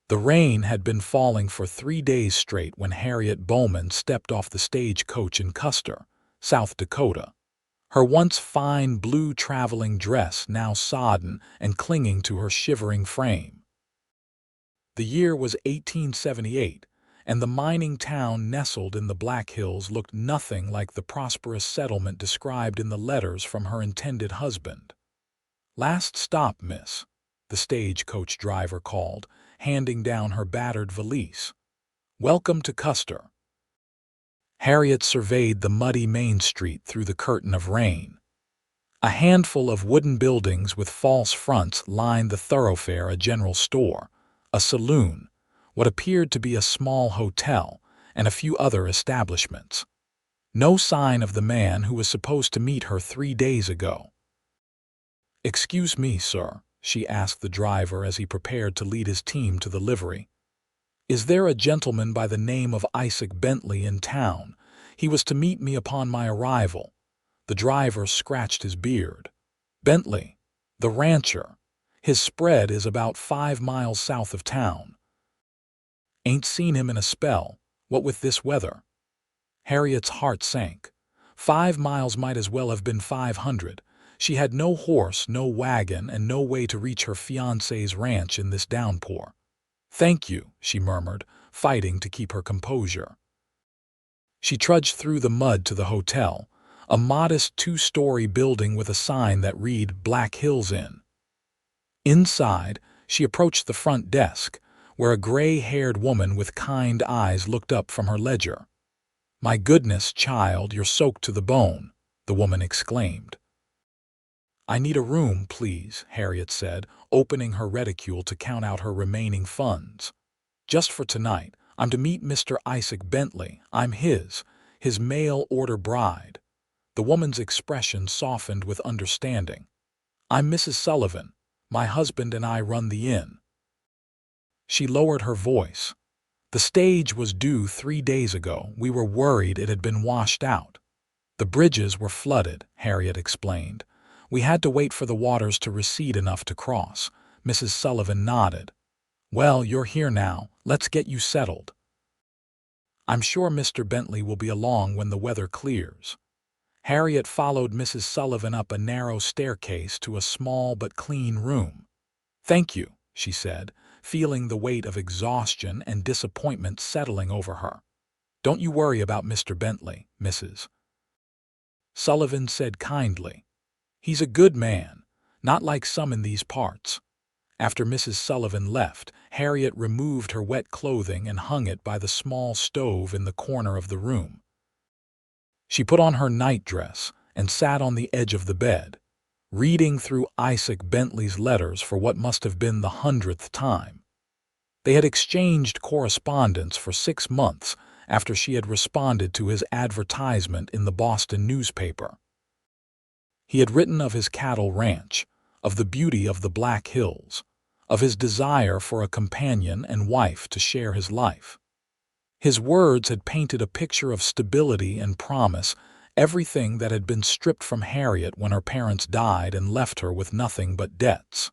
The rain had been falling for 3 days straight when Harriet Bowman stepped off the stagecoach in Custer, South Dakota. Her once fine blue traveling dress now sodden and clinging to her shivering frame. The year was 1878, and the mining town nestled in the Black Hills looked nothing like the prosperous settlement described in the letters from her intended husband. "Last stop, miss," the stagecoach driver called, handing down her battered valise. "Welcome to Custer." Harriet surveyed the muddy Main Street through the curtain of rain. A handful of wooden buildings with false fronts lined the thoroughfare: a general store, a saloon, what appeared to be a small hotel, and a few other establishments. No sign of the man who was supposed to meet her 3 days ago. "Excuse me, sir," she asked the driver as he prepared to lead his team to the livery. "Is there a gentleman by the name of Isaac Bentley in town? He was to meet me upon my arrival." The driver scratched his beard. "Bentley, the rancher. His spread is about 5 miles south of town. Ain't seen him in a spell, what with this weather." Harriet's heart sank. 5 miles might as well have been 500. She had no horse, no wagon, and no way to reach her fiancé's ranch in this downpour. "Thank you," she murmured, fighting to keep her composure. She trudged through the mud to the hotel, a modest 2-story building with a sign that read Black Hills Inn. Inside, she approached the front desk, where a gray-haired woman with kind eyes looked up from her ledger. "My goodness, child, you're soaked to the bone," the woman exclaimed. "I need a room, please," Harriet said, opening her reticule to count out her remaining funds. "Just for tonight. I'm to meet Mr. Isaac Bentley. I'm his mail-order bride." The woman's expression softened with understanding. "I'm Mrs. Sullivan. My husband and I run the inn." She lowered her voice. "The stage was due 3 days ago. We were worried it had been washed out." "The bridges were flooded," Harriet explained. "We had to wait for the waters to recede enough to cross." Mrs. Sullivan nodded. "Well, you're here now. Let's get you settled. I'm sure Mr. Bentley will be along when the weather clears." Harriet followed Mrs. Sullivan up a narrow staircase to a small but clean room. "Thank you," she said, feeling the weight of exhaustion and disappointment settling over her. "Don't you worry about Mr. Bentley, Mrs. Sullivan said kindly. "He's a good man, not like some in these parts." After Mrs. Sullivan left, Harriet removed her wet clothing and hung it by the small stove in the corner of the room. She put on her nightdress and sat on the edge of the bed, reading through Isaac Bentley's letters for what must have been the 100th time. They had exchanged correspondence for 6 months after she had responded to his advertisement in the Boston newspaper. He had written of his cattle ranch, of the beauty of the Black Hills, of his desire for a companion and wife to share his life. His words had painted a picture of stability and promise, everything that had been stripped from Harriet when her parents died and left her with nothing but debts.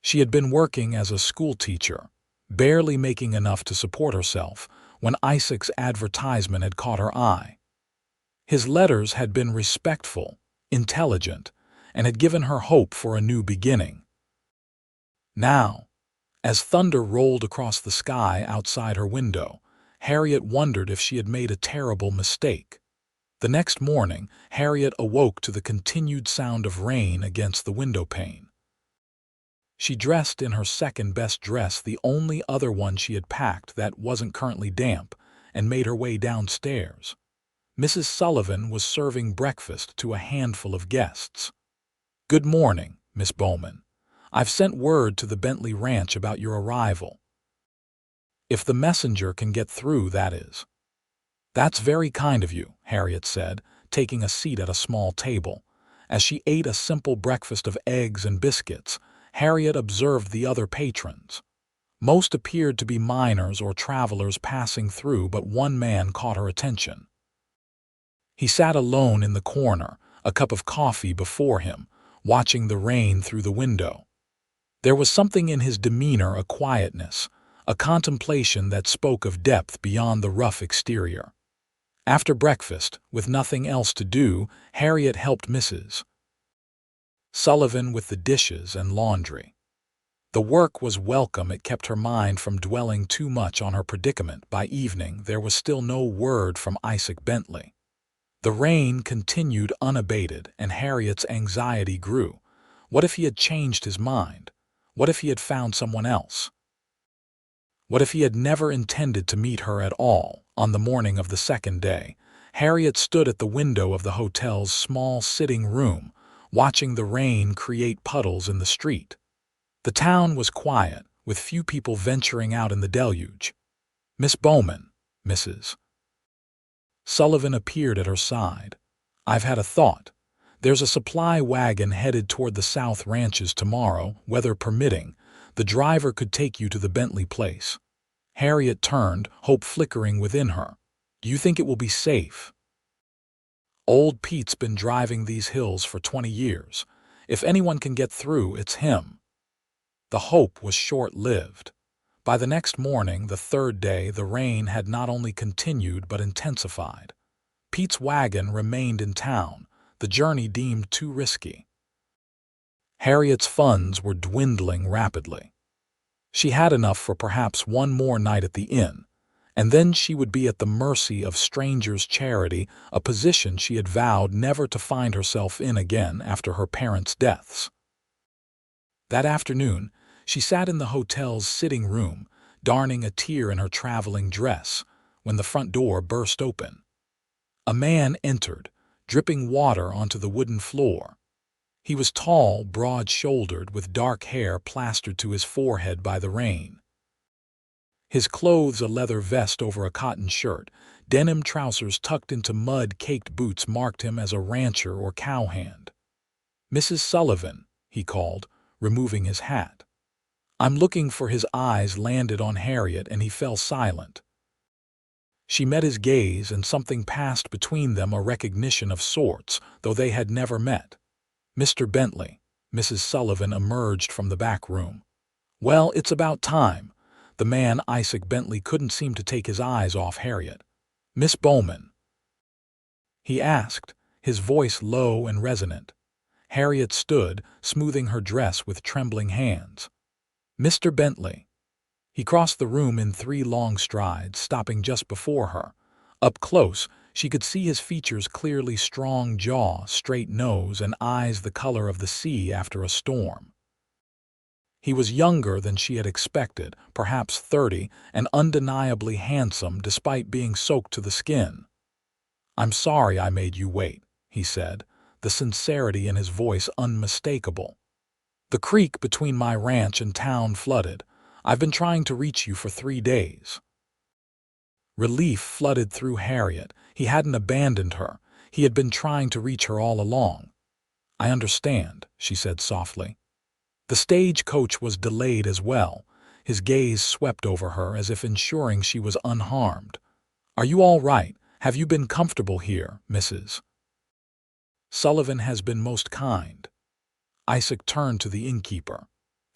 She had been working as a schoolteacher, barely making enough to support herself, when Isaac's advertisement had caught her eye. His letters had been respectful, intelligent, and had given her hope for a new beginning. Now, as thunder rolled across the sky outside her window, Harriet wondered if she had made a terrible mistake. The next morning, Harriet awoke to the continued sound of rain against the windowpane. She dressed in her second-best dress, the only other one she had packed that wasn't currently damp, and made her way downstairs. Mrs. Sullivan was serving breakfast to a handful of guests. "Good morning, Miss Bowman. I've sent word to the Bentley ranch about your arrival. If the messenger can get through, that is." "That's very kind of you," Harriet said, taking a seat at a small table. As she ate a simple breakfast of eggs and biscuits, Harriet observed the other patrons. Most appeared to be miners or travelers passing through, but one man caught her attention. He sat alone in the corner, a cup of coffee before him, watching the rain through the window. There was something in his demeanor, a quietness, a contemplation that spoke of depth beyond the rough exterior. After breakfast, with nothing else to do, Harriet helped Mrs. Sullivan with the dishes and laundry. The work was welcome. It kept her mind from dwelling too much on her predicament. By evening, there was still no word from Isaac Bentley. The rain continued unabated, and Harriet's anxiety grew. What if he had changed his mind? What if he had found someone else? What if he had never intended to meet her at all? On the morning of the second day, Harriet stood at the window of the hotel's small sitting room, watching the rain create puddles in the street. The town was quiet, with few people venturing out in the deluge. Miss Bowman, Mrs. Sullivan appeared at her side. "I've had a thought. There's a supply wagon headed toward the South Ranches tomorrow, weather permitting. The driver could take you to the Bentley place." Harriet turned, hope flickering within her. "Do you think it will be safe?" "Old Pete's been driving these hills for 20 years. If anyone can get through, it's him." The hope was short-lived. By the next morning, the third day, the rain had not only continued but intensified. Pete's wagon remained in town, the journey deemed too risky. Harriet's funds were dwindling rapidly. She had enough for perhaps one more night at the inn, and then she would be at the mercy of strangers' charity, a position she had vowed never to find herself in again after her parents' deaths. That afternoon, she sat in the hotel's sitting room, darning a tear in her traveling dress, when the front door burst open. A man entered, dripping water onto the wooden floor. He was tall, broad-shouldered, with dark hair plastered to his forehead by the rain. His clothes, a leather vest over a cotton shirt, denim trousers tucked into mud-caked boots, marked him as a rancher or cowhand. "Mrs. Sullivan," he called, removing his hat. "I'm looking for—" His eyes landed on Harriet, and he fell silent. She met his gaze, and something passed between them, a recognition of sorts, though they had never met. "Mr. Bentley." Mrs. Sullivan emerged from the back room. "Well, it's about time." The man, Isaac Bentley, couldn't seem to take his eyes off Harriet. "Miss Bowman?" he asked, his voice low and resonant. Harriet stood, smoothing her dress with trembling hands. "Mr. Bentley." He crossed the room in 3 long strides, stopping just before her. Up close, she could see his features clearly: strong jaw, straight nose, and eyes the color of the sea after a storm. He was younger than she had expected, perhaps 30, and undeniably handsome despite being soaked to the skin. "I'm sorry I made you wait," he said, the sincerity in his voice unmistakable. "The creek between my ranch and town flooded. I've been trying to reach you for 3 days." Relief flooded through Harriet. He hadn't abandoned her. He had been trying to reach her all along. "I understand," she said softly. The stagecoach was delayed as well. His gaze swept over her as if ensuring she was unharmed. "Are you all right? Have you been comfortable here, Mrs. Sullivan?" "Has been most kind." Isaac turned to the innkeeper.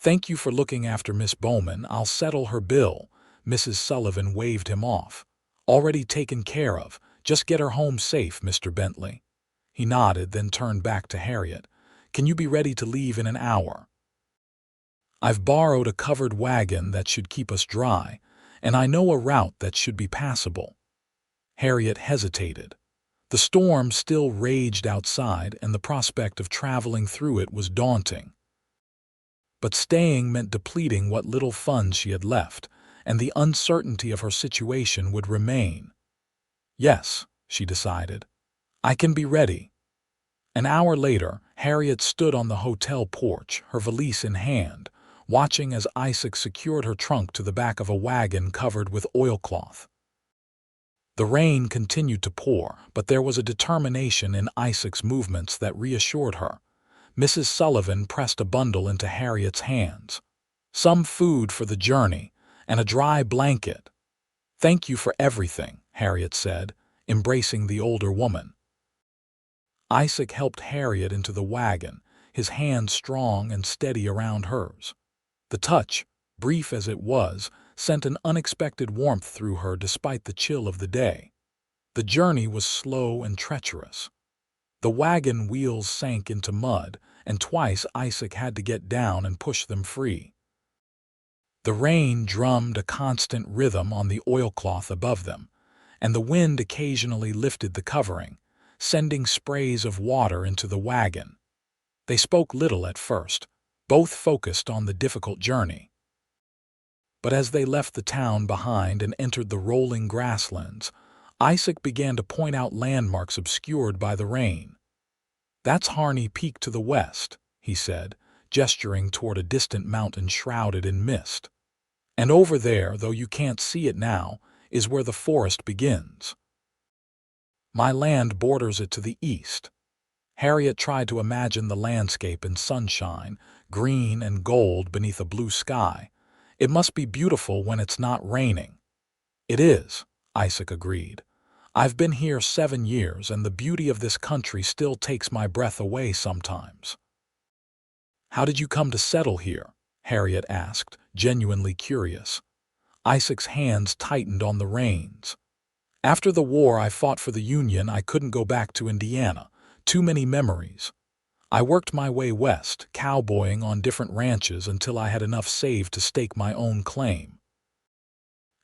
"Thank you for looking after Miss Bowman. I'll settle her bill." Mrs. Sullivan waved him off. "Already taken care of. Just get her home safe, Mr. Bentley." He nodded, then turned back to Harriet. "Can you be ready to leave in an hour?" "I've borrowed a covered wagon that should keep us dry, and I know a route that should be passable." Harriet hesitated. The storm still raged outside, and the prospect of traveling through it was daunting. But staying meant depleting what little funds she had left, and the uncertainty of her situation would remain. "Yes," she decided. "I can be ready." An hour later, Harriet stood on the hotel porch, her valise in hand, watching as Isaac secured her trunk to the back of a wagon covered with oilcloth. The rain continued to pour, but there was a determination in Isaac's movements that reassured her. Mrs. Sullivan pressed a bundle into Harriet's hands. "Some food for the journey, and a dry blanket." "Thank you for everything," Harriet said, embracing the older woman. Isaac helped Harriet into the wagon, his hand strong and steady around hers. The touch, brief as it was, sent an unexpected warmth through her despite the chill of the day. The journey was slow and treacherous. The wagon wheels sank into mud, and twice Isaac had to get down and push them free. The rain drummed a constant rhythm on the oilcloth above them, and the wind occasionally lifted the covering, sending sprays of water into the wagon. They spoke little at first, both focused on the difficult journey. But as they left the town behind and entered the rolling grasslands, Isaac began to point out landmarks obscured by the rain. "That's Harney Peak to the west," he said, gesturing toward a distant mountain shrouded in mist. "And over there, though you can't see it now, is where the forest begins. My land borders it to the east." Harriet tried to imagine the landscape in sunshine, green and gold beneath a blue sky. "It must be beautiful when it's not raining." "It is," Isaac agreed. "I've been here 7 years, and the beauty of this country still takes my breath away sometimes." "How did you come to settle here?" Harriet asked, genuinely curious. Isaac's hands tightened on the reins. "After the war I fought for the Union. I couldn't go back to Indiana. Too many memories. I worked my way west, cowboying on different ranches until I had enough saved to stake my own claim."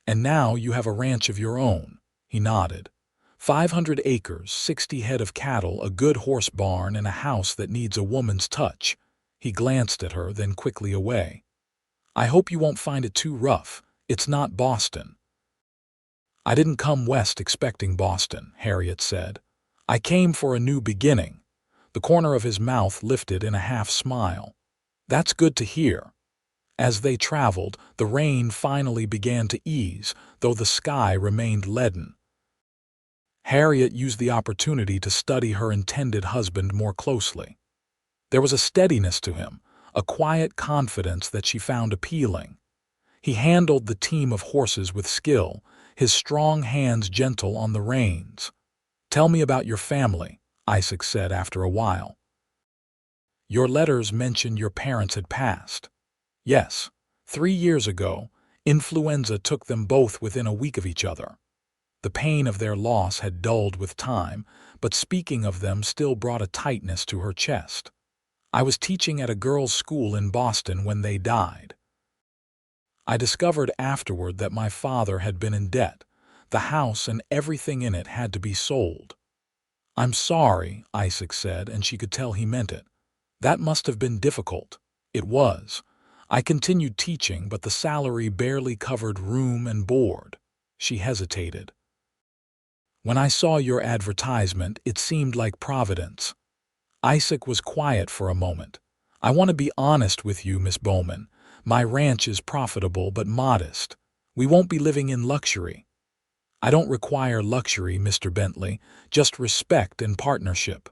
"And now you have a ranch of your own," he nodded. 500 acres, 60 head of cattle, a good horse barn, and a house that needs a woman's touch." He glanced at her, then quickly away. "I hope you won't find it too rough. It's not Boston." "I didn't come west expecting Boston," Harriet said. "I came for a new beginning." The corner of his mouth lifted in a half-smile. "That's good to hear." As they traveled, the rain finally began to ease, though the sky remained leaden. Harriet used the opportunity to study her intended husband more closely. There was a steadiness to him, a quiet confidence that she found appealing. He handled the team of horses with skill, his strong hands gentle on the reins. "Tell me about your family," Isaac said after a while. "Your letters mentioned your parents had passed." "Yes, 3 years ago, influenza took them both within a week of each other. The pain of their loss had dulled with time, but speaking of them still brought a tightness to her chest. I was teaching at a girls' school in Boston when they died. I discovered afterward that my father had been in debt. The house and everything in it had to be sold." "I'm sorry," Isaac said, and she could tell he meant it. "That must have been difficult." "It was. I continued teaching, but the salary barely covered room and board." She hesitated. "When I saw your advertisement, it seemed like Providence." Isaac was quiet for a moment. "I want to be honest with you, Miss Bowman. My ranch is profitable but modest. We won't be living in luxury." "I don't require luxury, Mr. Bentley, just respect and partnership."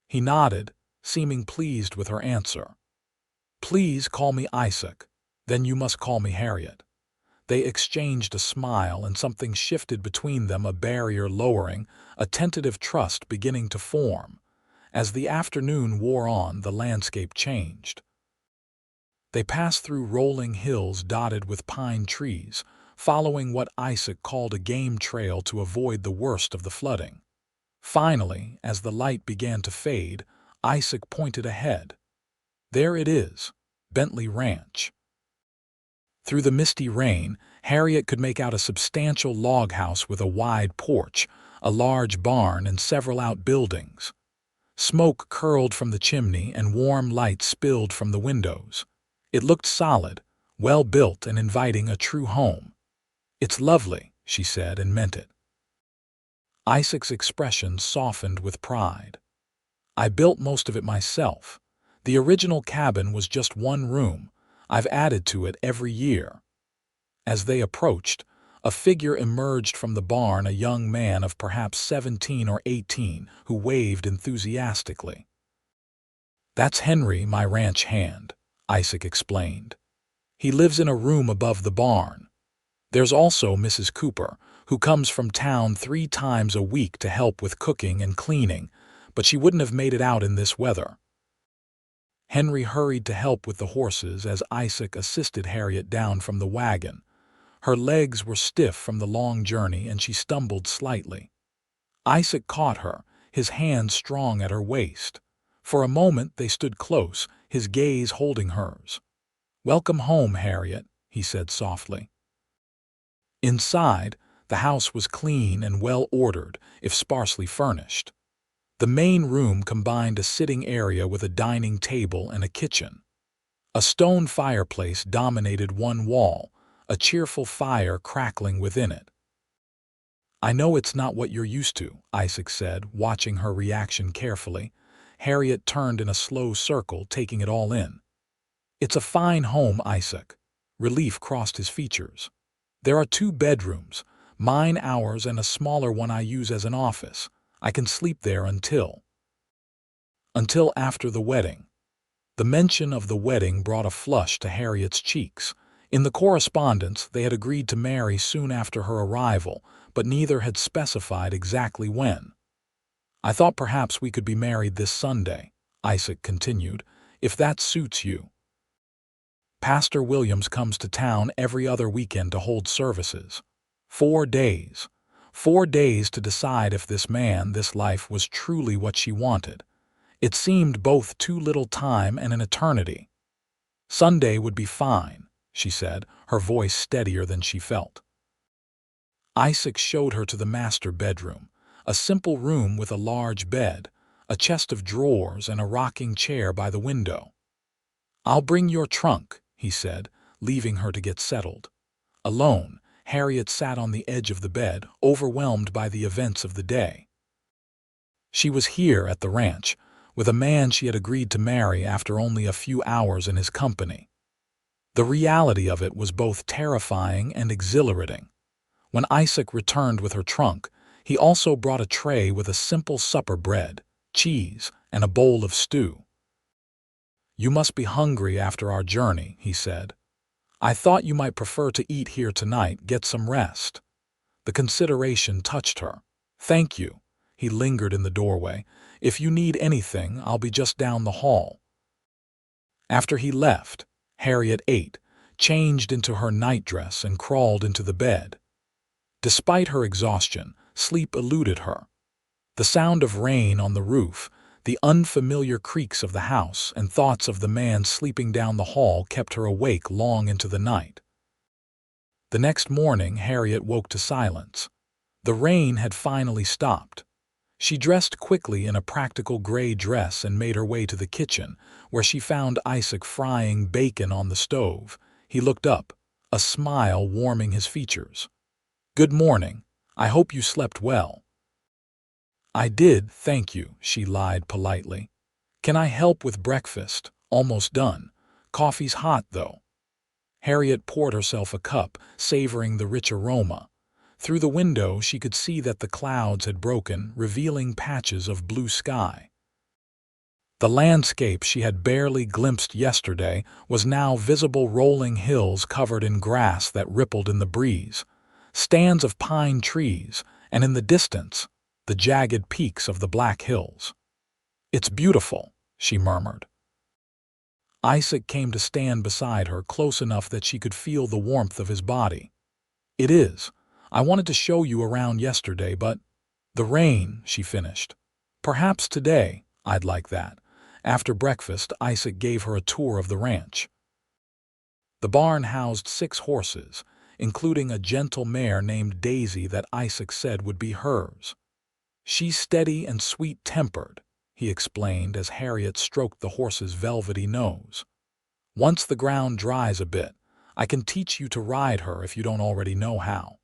He nodded, seeming pleased with her answer. "Please call me Isaac. Then you must call me Harriet." They exchanged a smile, and something shifted between them, a barrier lowering, a tentative trust beginning to form. As the afternoon wore on, the landscape changed. They passed through rolling hills dotted with pine trees, following what Isaac called a game trail to avoid the worst of the flooding. Finally, as the light began to fade, Isaac pointed ahead. "There it is, Bentley Ranch." Through the misty rain, Harriet could make out a substantial log house with a wide porch, a large barn, and several outbuildings. Smoke curled from the chimney and warm light spilled from the windows. It looked solid, well-built, and inviting, a true home. "It's lovely," she said, and meant it. Isaac's expression softened with pride. "I built most of it myself. The original cabin was just one room. I've added to it every year." As they approached, a figure emerged from the barn, a young man of perhaps 17 or 18, who waved enthusiastically. "That's Henry, my ranch hand," Isaac explained. "He lives in a room above the barn. There's also Mrs. Cooper, who comes from town 3 times a week to help with cooking and cleaning, but she wouldn't have made it out in this weather." Henry hurried to help with the horses as Isaac assisted Harriet down from the wagon. Her legs were stiff from the long journey and she stumbled slightly. Isaac caught her, his hand strong at her waist. For a moment they stood close, his gaze holding hers. "Welcome home, Harriet," he said softly. Inside, the house was clean and well-ordered, if sparsely furnished. The main room combined a sitting area with a dining table and a kitchen. A stone fireplace dominated one wall, a cheerful fire crackling within it. "I know it's not what you're used to," Isaac said, watching her reaction carefully. Harriet turned in a slow circle, taking it all in. "It's a fine home, Isaac." Relief crossed his features. "There are 2 bedrooms, mine, ours, and a smaller one I use as an office. I can sleep there until after the wedding." The mention of the wedding brought a flush to Harriet's cheeks. In the correspondence, they had agreed to marry soon after her arrival, but neither had specified exactly when. "I thought perhaps we could be married this Sunday," Isaac continued, "if that suits you. Pastor Williams comes to town every other weekend to hold services. 4 days. 4 days to decide if this man, this life, was truly what she wanted. It seemed both too little time and an eternity. Sunday would be fine," she said, her voice steadier than she felt. Isaac showed her to the master bedroom, a simple room with a large bed, a chest of drawers, and a rocking chair by the window. "I'll bring your trunk," he said, leaving her to get settled. Alone, Harriet sat on the edge of the bed, overwhelmed by the events of the day. She was here at the ranch, with a man she had agreed to marry after only a few hours in his company. The reality of it was both terrifying and exhilarating. When Isaac returned with her trunk, he also brought a tray with a simple supper: bread, cheese, and a bowl of stew. "You must be hungry after our journey," he said. "I thought you might prefer to eat here tonight, get some rest." The consideration touched her. "Thank you." He lingered in the doorway. "If you need anything, I'll be just down the hall." After he left, Harriet ate, changed into her nightdress, and crawled into the bed. Despite her exhaustion, sleep eluded her. The sound of rain on the roof, the unfamiliar creaks of the house, and thoughts of the man sleeping down the hall kept her awake long into the night. The next morning, Harriet woke to silence. The rain had finally stopped. She dressed quickly in a practical gray dress and made her way to the kitchen, where she found Isaac frying bacon on the stove. He looked up, a smile warming his features. "Good morning. I hope you slept well." "I did, thank you," she lied politely. "Can I help with breakfast? Almost done. Coffee's hot, though." Harriet poured herself a cup, savoring the rich aroma. Through the window, she could see that the clouds had broken, revealing patches of blue sky. The landscape she had barely glimpsed yesterday was now visible: rolling hills covered in grass that rippled in the breeze, stands of pine trees, and in the distance, the jagged peaks of the Black Hills. "It's beautiful," she murmured. Isaac came to stand beside her, close enough that she could feel the warmth of his body. "It is. I wanted to show you around yesterday, but the rain," she finished. "Perhaps today, I'd like that." After breakfast, Isaac gave her a tour of the ranch. The barn housed 6 horses, including a gentle mare named Daisy that Isaac said would be hers. "She's steady and sweet-tempered," he explained as Harriet stroked the horse's velvety nose. "Once the ground dries a bit, I can teach you to ride her if you don't already know how."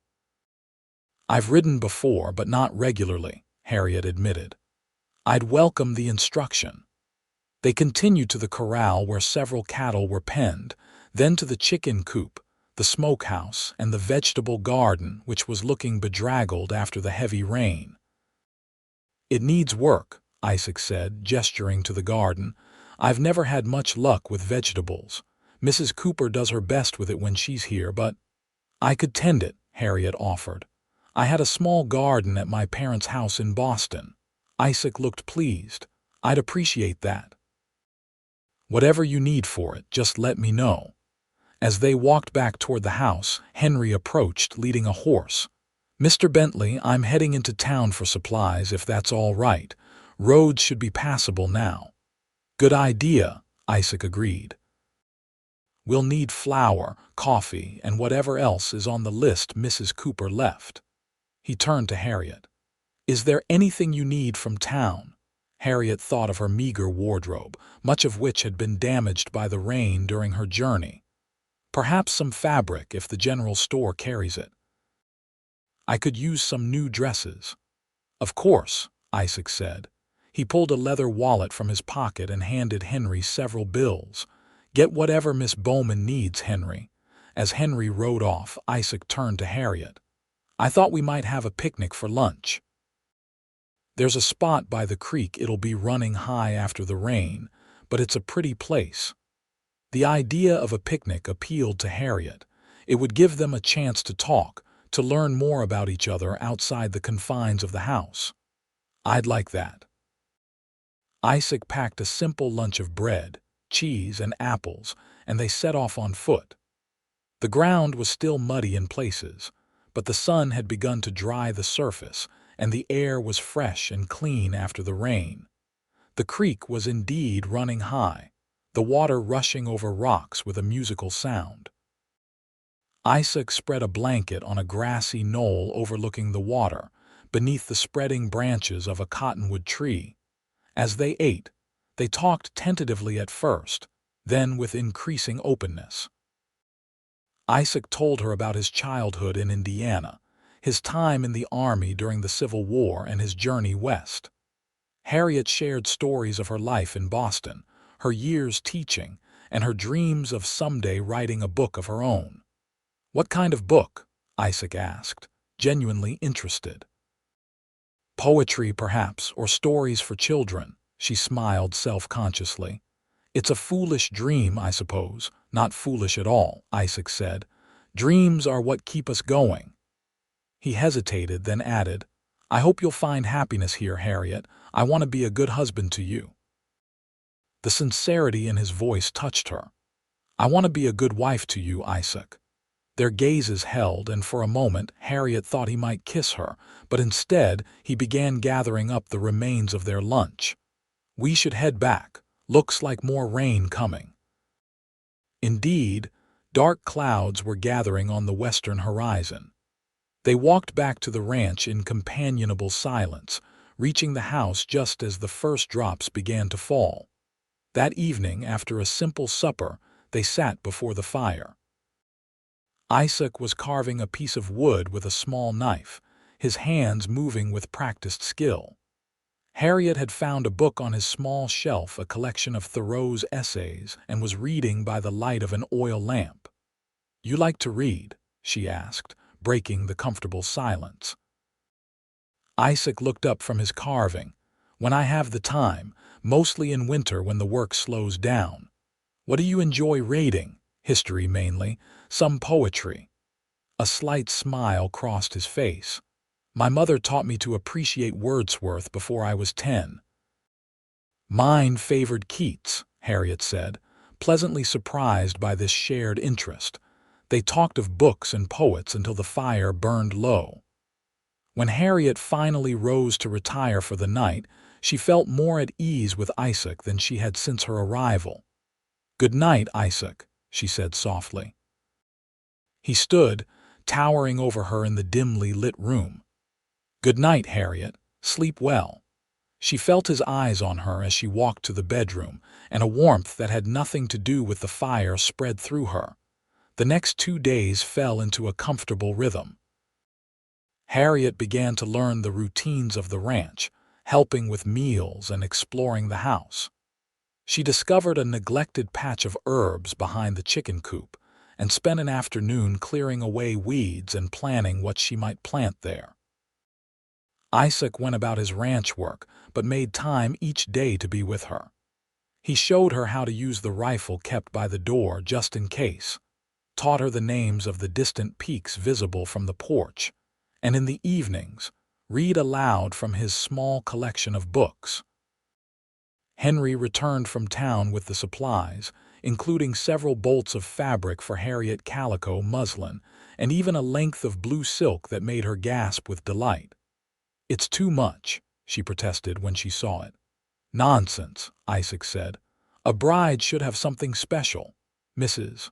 "I've ridden before, but not regularly," Harriet admitted. "I'd welcome the instruction." They continued to the corral where several cattle were penned, then to the chicken coop, the smokehouse, and the vegetable garden, which was looking bedraggled after the heavy rain. "It needs work," Isaac said, gesturing to the garden. "I've never had much luck with vegetables. Mrs. Cooper does her best with it when she's here, but—" "I could tend it," Harriet offered. "I had a small garden at my parents' house in Boston." Isaac looked pleased. "I'd appreciate that." Whatever you need for it, just let me know. As they walked back toward the house, Henry approached, leading a horse. Mr. Bentley, I'm heading into town for supplies, if that's all right. Roads should be passable now. Good idea, Isaac agreed. We'll need flour, coffee, and whatever else is on the list Mrs. Cooper left. He turned to Harriet. Is there anything you need from town? Harriet thought of her meager wardrobe, much of which had been damaged by the rain during her journey. Perhaps some fabric if the general store carries it. I could use some new dresses. Of course, Isaac said. He pulled a leather wallet from his pocket and handed Henry several bills. Get whatever Miss Bowman needs, Henry. As Henry rode off, Isaac turned to Harriet. I thought we might have a picnic for lunch. There's a spot by the creek. It'll be running high after the rain, but it's a pretty place. The idea of a picnic appealed to Harriet. It would give them a chance to talk, to learn more about each other outside the confines of the house. I'd like that. Isaac packed a simple lunch of bread, cheese, and apples, and they set off on foot. The ground was still muddy in places, but the sun had begun to dry the surface, and the air was fresh and clean after the rain. The creek was indeed running high, the water rushing over rocks with a musical sound. Isaac spread a blanket on a grassy knoll overlooking the water, beneath the spreading branches of a cottonwood tree. As they ate, they talked tentatively at first, then with increasing openness. Isaac told her about his childhood in Indiana, his time in the Army during the Civil War, and his journey west. Harriet shared stories of her life in Boston, her years teaching, and her dreams of someday writing a book of her own. What kind of book? Isaac asked, genuinely interested. Poetry, perhaps, or stories for children, she smiled self-consciously. It's a foolish dream, I suppose. Not foolish at all, Isaac said. Dreams are what keep us going. He hesitated, then added, I hope you'll find happiness here, Harriet. I want to be a good husband to you. The sincerity in his voice touched her. I want to be a good wife to you, Isaac. Their gazes held, and for a moment Harriet thought he might kiss her, but instead he began gathering up the remains of their lunch. We should head back. Looks like more rain coming. Indeed, dark clouds were gathering on the western horizon. They walked back to the ranch in companionable silence, reaching the house just as the first drops began to fall. That evening, after a simple supper, they sat before the fire. Isaac was carving a piece of wood with a small knife, his hands moving with practiced skill. Harriet had found a book on his small shelf, a collection of Thoreau's essays, and was reading by the light of an oil lamp. You like to read? She asked, breaking the comfortable silence. Isaac looked up from his carving. When I have the time, mostly in winter when the work slows down. What do you enjoy reading? History mainly, some poetry. A slight smile crossed his face. My mother taught me to appreciate Wordsworth before I was 10. Mine favored Keats, Harriet said, pleasantly surprised by this shared interest. They talked of books and poets until the fire burned low. When Harriet finally rose to retire for the night, she felt more at ease with Isaac than she had since her arrival. Good night, Isaac, she said softly. He stood, towering over her in the dimly lit room. Good night, Harriet. Sleep well. She felt his eyes on her as she walked to the bedroom, and a warmth that had nothing to do with the fire spread through her. The next 2 days fell into a comfortable rhythm. Harriet began to learn the routines of the ranch, helping with meals and exploring the house. She discovered a neglected patch of herbs behind the chicken coop and spent an afternoon clearing away weeds and planning what she might plant there. Isaac went about his ranch work, but made time each day to be with her. He showed her how to use the rifle kept by the door just in case, taught her the names of the distant peaks visible from the porch, and in the evenings, read aloud from his small collection of books. Henry returned from town with the supplies, including several bolts of fabric for Harriet calico muslin, and even a length of blue silk that made her gasp with delight. "It's too much," she protested when she saw it. "Nonsense," Isaac said. "A bride should have something special, Mrs.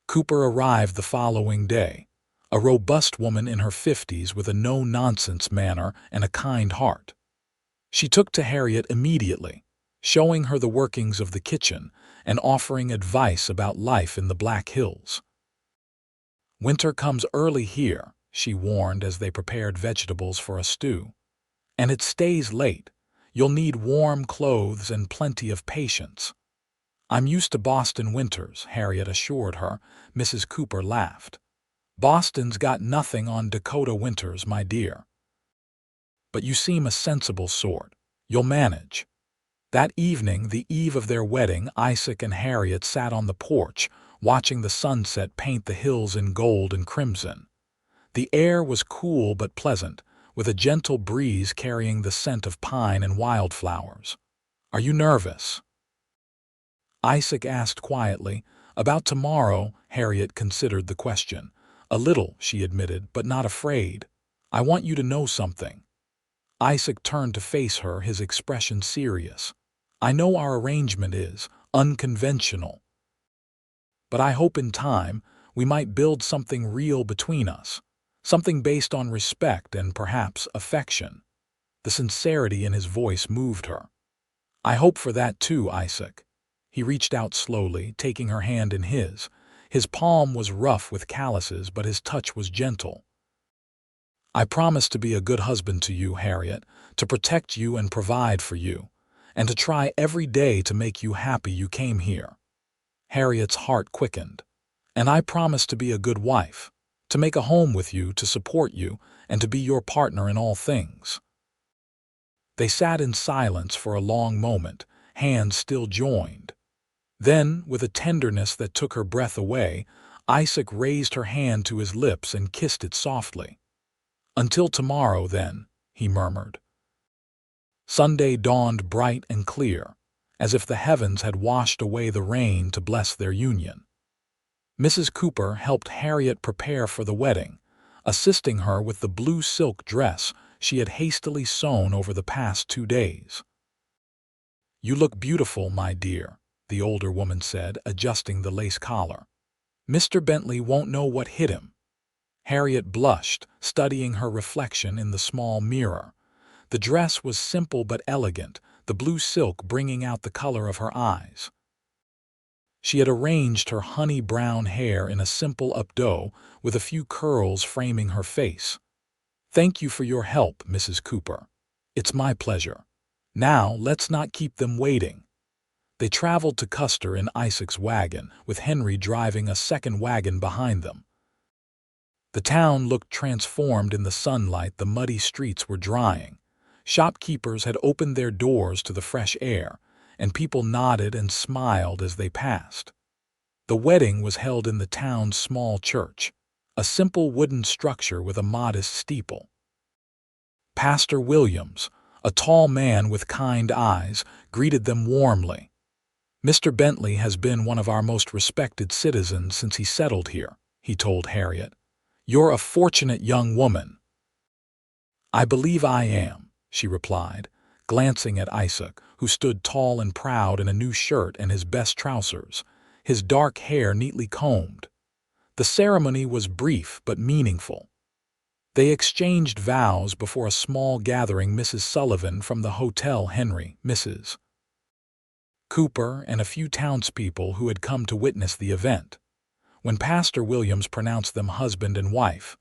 Cooper arrived the following day, a robust woman in her 50s with a no-nonsense manner and a kind heart. She took to Harriet immediately, showing her the workings of the kitchen and offering advice about life in the Black Hills. "Winter comes early here," she warned as they prepared vegetables for a stew. "And it stays late. You'll need warm clothes and plenty of patience." "I'm used to Boston winters," Harriet assured her. Mrs. Cooper laughed. "Boston's got nothing on Dakota winters, my dear. But you seem a sensible sort. You'll manage." That evening, the eve of their wedding, Isaac and Harriet sat on the porch, watching the sunset paint the hills in gold and crimson. The air was cool but pleasant, with a gentle breeze carrying the scent of pine and wildflowers. "Are you nervous?" Isaac asked quietly. "About tomorrow," Harriet considered the question. "A little," she admitted, "but not afraid. I want you to know something." Isaac turned to face her, his expression serious. "I know our arrangement is unconventional, but I hope in time we might build something real between us, something based on respect and perhaps affection." The sincerity in his voice moved her. "I hope for that too, Isaac." He reached out slowly, taking her hand in his. His palm was rough with calluses, but his touch was gentle. "I promise to be a good husband to you, Harriet, to protect you and provide for you, and to try every day to make you happy you came here." Harriet's heart quickened. "And I promise to be a good wife, to make a home with you, to support you, and to be your partner in all things." They sat in silence for a long moment, hands still joined. Then, with a tenderness that took her breath away, Isaac raised her hand to his lips and kissed it softly. "Until tomorrow, then," he murmured. Sunday dawned bright and clear, as if the heavens had washed away the rain to bless their union. Mrs. Cooper helped Harriet prepare for the wedding, assisting her with the blue silk dress she had hastily sewn over the past 2 days. "You look beautiful, my dear," the older woman said, adjusting the lace collar. "Mr. Bentley won't know what hit him." Harriet blushed, studying her reflection in the small mirror. The dress was simple but elegant, the blue silk bringing out the color of her eyes. She had arranged her honey-brown hair in a simple updo, with a few curls framing her face. "Thank you for your help, Mrs. Cooper. It's my pleasure. Now let's not keep them waiting." They traveled to Custer in Isaac's wagon, with Henry driving a second wagon behind them. The town looked transformed in the sunlight. The muddy streets were drying. Shopkeepers had opened their doors to the fresh air, and people nodded and smiled as they passed. The wedding was held in the town's small church, a simple wooden structure with a modest steeple. Pastor Williams, a tall man with kind eyes, greeted them warmly. "Mr. Bentley has been one of our most respected citizens since he settled here," he told Harriet. "You're a fortunate young woman." "I believe I am," she replied, glancing at Isaac, who stood tall and proud in a new shirt and his best trousers, his dark hair neatly combed. The ceremony was brief but meaningful. They exchanged vows before a small gathering. Mrs. Sullivan from the hotel, Henry, Mrs. Cooper, and a few townspeople who had come to witness the event. When Pastor Williams pronounced them husband and wife,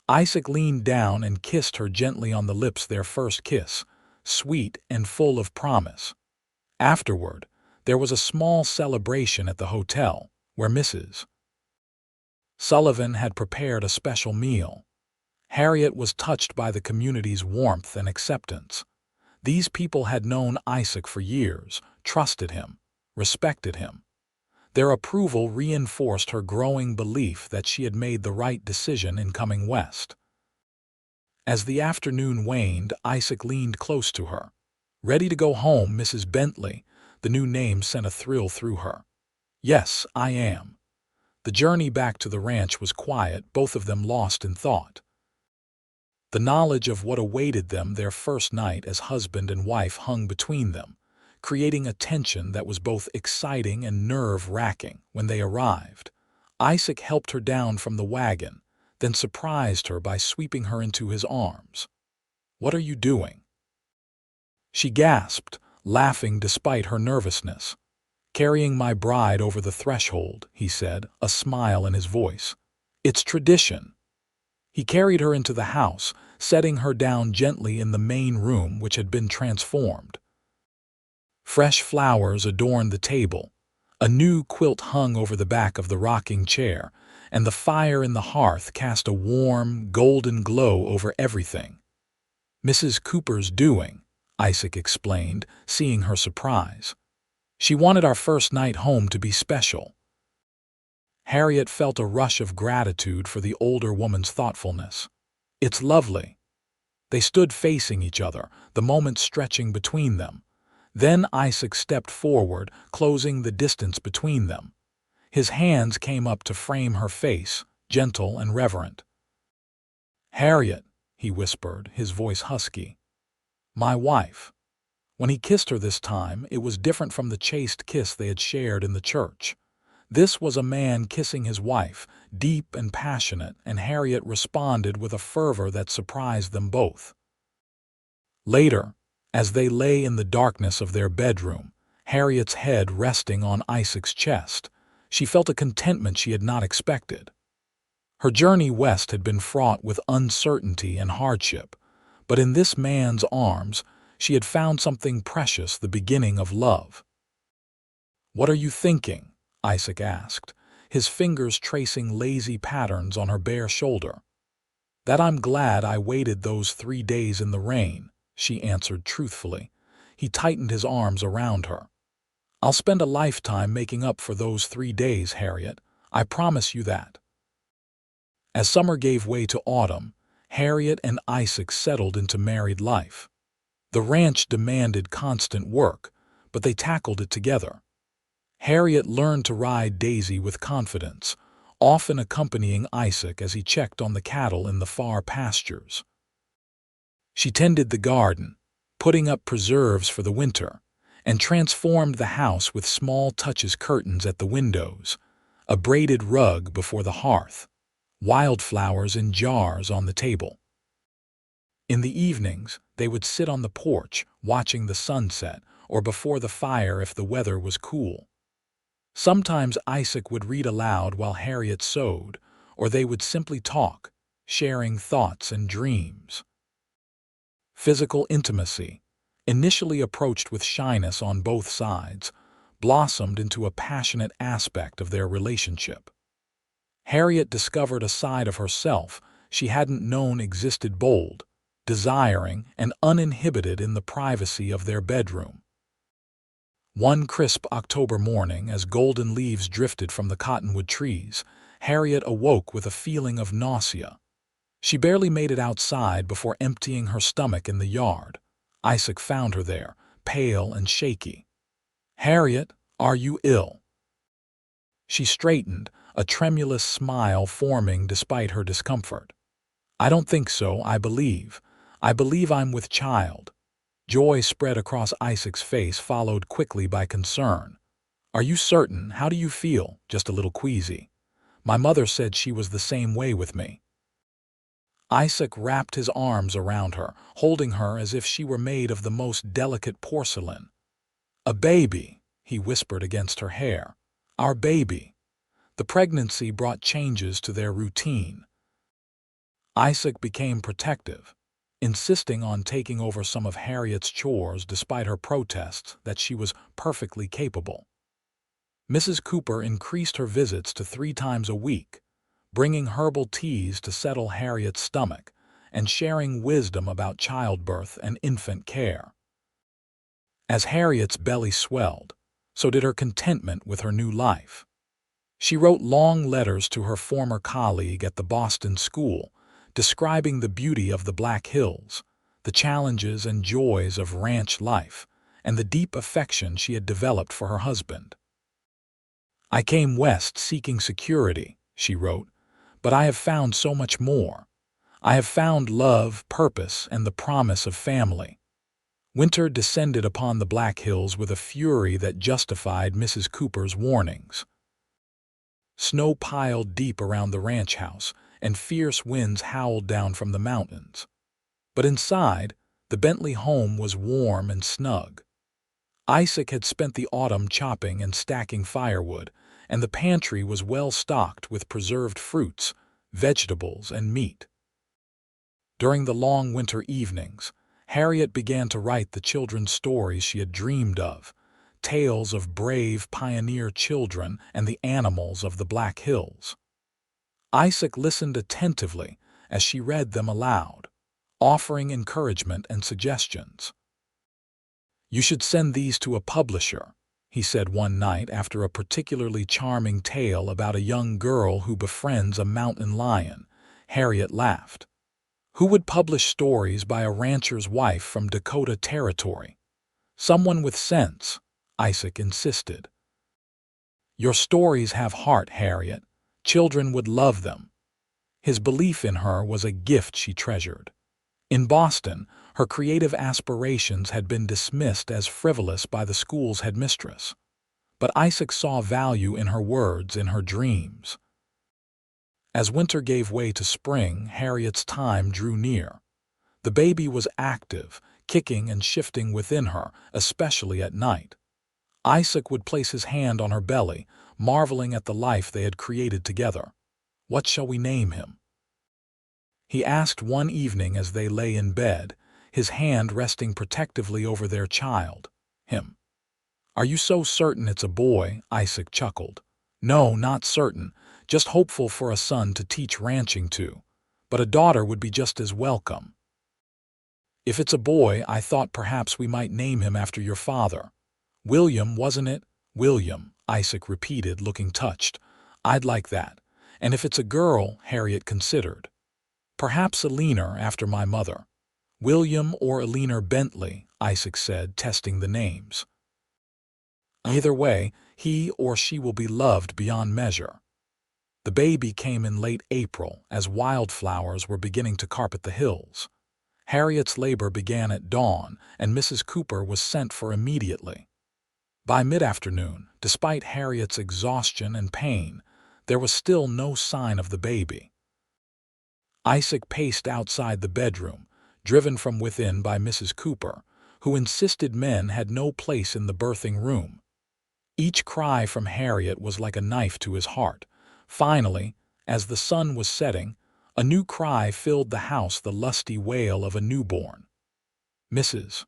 Isaac leaned down and kissed her gently on the lips, their first kiss, sweet and full of promise. Afterward, there was a small celebration at the hotel, where Mrs. Sullivan had prepared a special meal. Harriet was touched by the community's warmth and acceptance. These people had known Isaac for years, trusted him, respected him. Their approval reinforced her growing belief that she had made the right decision in coming west. As the afternoon waned, Isaac leaned close to her. Ready to go home, Mrs. Bentley? The new name sent a thrill through her. Yes, I am. The journey back to the ranch was quiet, both of them lost in thought. The knowledge of what awaited them their first night as husband and wife hung between them, creating a tension that was both exciting and nerve-wracking. When they arrived, Isaac helped her down from the wagon, then surprised her by sweeping her into his arms. "What are you doing?" She gasped, laughing despite her nervousness. "Carrying my bride over the threshold," he said, a smile in his voice. "It's tradition." He carried her into the house, setting her down gently in the main room which had been transformed. Fresh flowers adorned the table, a new quilt hung over the back of the rocking chair, and the fire in the hearth cast a warm, golden glow over everything. "Mrs. Cooper's doing," Isaac explained, seeing her surprise. "She wanted our first night home to be special." Harriet felt a rush of gratitude for the older woman's thoughtfulness. "It's lovely." They stood facing each other, the moment stretching between them. Then Isaac stepped forward, closing the distance between them. His hands came up to frame her face, gentle and reverent. "Harriet," he whispered, his voice husky. "My wife." When he kissed her this time, it was different from the chaste kiss they had shared in the church. This was a man kissing his wife, deep and passionate, and Harriet responded with a fervor that surprised them both. Later, as they lay in the darkness of their bedroom, Harriet's head resting on Isaac's chest, she felt a contentment she had not expected. Her journey west had been fraught with uncertainty and hardship, but in this man's arms, she had found something precious, the beginning of love. "What are you thinking?" Isaac asked, his fingers tracing lazy patterns on her bare shoulder. "That I'm glad I waited those 3 days in the rain," she answered truthfully. He tightened his arms around her. "I'll spend a lifetime making up for those 3 days, Harriet. I promise you that." As summer gave way to autumn, Harriet and Isaac settled into married life. The ranch demanded constant work, but they tackled it together. Harriet learned to ride Daisy with confidence, often accompanying Isaac as he checked on the cattle in the far pastures. She tended the garden, putting up preserves for the winter, and transformed the house with small touches: curtains at the windows, a braided rug before the hearth, wildflowers in jars on the table. In the evenings, they would sit on the porch, watching the sunset, or before the fire if the weather was cool. Sometimes Isaac would read aloud while Harriet sewed, or they would simply talk, sharing thoughts and dreams. Physical intimacy, initially approached with shyness on both sides, blossomed into a passionate aspect of their relationship. Harriet discovered a side of herself she hadn't known existed: bold, desiring, and uninhibited in the privacy of their bedroom. One crisp October morning, as golden leaves drifted from the cottonwood trees, Harriet awoke with a feeling of nausea. She barely made it outside before emptying her stomach in the yard. Isaac found her there, pale and shaky. "Harriet, are you ill?" She straightened, a tremulous smile forming despite her discomfort. "I don't think so. I believe I'm with child." Joy spread across Isaac's face, followed quickly by concern. "Are you certain? How do you feel?" "Just a little queasy. My mother said she was the same way with me." Isaac wrapped his arms around her, holding her as if she were made of the most delicate porcelain. "A baby," he whispered against her hair. "Our baby." The pregnancy brought changes to their routine. Isaac became protective, insisting on taking over some of Harriet's chores despite her protests that she was perfectly capable. Mrs. Cooper increased her visits to 3 times a week, bringing herbal teas to settle Harriet's stomach and sharing wisdom about childbirth and infant care. As Harriet's belly swelled, so did her contentment with her new life. She wrote long letters to her former colleague at the Boston school, describing the beauty of the Black Hills, the challenges and joys of ranch life, and the deep affection she had developed for her husband. "I came west seeking security," she wrote, "but I have found so much more. I have found love, purpose, and the promise of family." Winter descended upon the Black Hills with a fury that justified Mrs. Cooper's warnings. Snow piled deep around the ranch house, and fierce winds howled down from the mountains. But inside, the Bentley home was warm and snug. Isaac had spent the autumn chopping and stacking firewood, and the pantry was well stocked with preserved fruits, vegetables, and meat. During the long winter evenings, Harriet began to write the children's stories she had dreamed of, tales of brave pioneer children and the animals of the Black Hills. Isaac listened attentively as she read them aloud, offering encouragement and suggestions. "You should send these to a publisher," he said one night after a particularly charming tale about a young girl who befriends a mountain lion. Harriet laughed. "Who would publish stories by a rancher's wife from Dakota Territory? Someone with sense," Isaac insisted. "Your stories have heart, Harriet. Children would love them." His belief in her was a gift she treasured. In Boston, her creative aspirations had been dismissed as frivolous by the school's headmistress. But Isaac saw value in her words, in her dreams. As winter gave way to spring, Harriet's time drew near. The baby was active, kicking and shifting within her, especially at night. Isaac would place his hand on her belly, marveling at the life they had created together. "What shall we name him?" he asked one evening as they lay in bed, his hand resting protectively over their child. "Him." "Are you so certain it's a boy?" Isaac chuckled. "No, not certain, just hopeful for a son to teach ranching to. But a daughter would be just as welcome." "If it's a boy, I thought perhaps we might name him after your father." "William, wasn't it?" "William," Isaac repeated, looking touched. "I'd like that. And if it's a girl," Harriet considered, "perhaps Eleanor, after my mother." "William or Eleanor Bentley," Isaac said, testing the names. "Either way, he or she will be loved beyond measure." The baby came in late April, as wildflowers were beginning to carpet the hills. Harriet's labor began at dawn, and Mrs. Cooper was sent for immediately. By mid-afternoon, despite Harriet's exhaustion and pain, there was still no sign of the baby. Isaac paced outside the bedroom, driven from within by Mrs. Cooper, who insisted men had no place in the birthing room. Each cry from Harriet was like a knife to his heart. Finally, as the sun was setting, a new cry filled the house, the lusty wail of a newborn. Mrs.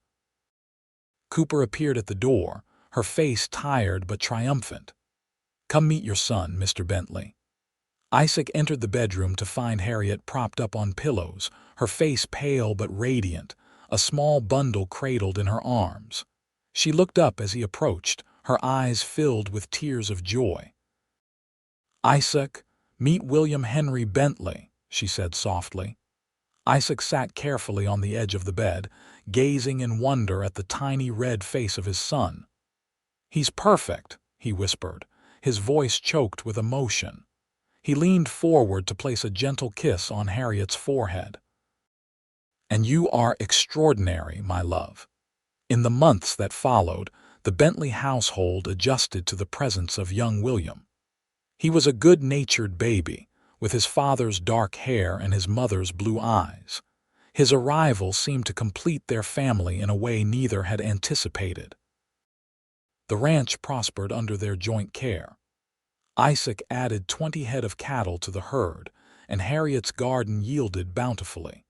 Cooper appeared at the door, her face tired but triumphant. "Come meet your son, Mr. Bentley." Isaac entered the bedroom to find Harriet propped up on pillows, her face pale but radiant, a small bundle cradled in her arms. She looked up as he approached, her eyes filled with tears of joy. "Isaac, meet William Henry Bentley," she said softly. Isaac sat carefully on the edge of the bed, gazing in wonder at the tiny red face of his son. "He's perfect," he whispered, his voice choked with emotion. He leaned forward to place a gentle kiss on Harriet's forehead. "And you are extraordinary, my love." In the months that followed, the Bentley household adjusted to the presence of young William. He was a good-natured baby, with his father's dark hair and his mother's blue eyes. His arrival seemed to complete their family in a way neither had anticipated. The ranch prospered under their joint care. Isaac added 20 head of cattle to the herd, and Harriet's garden yielded bountifully.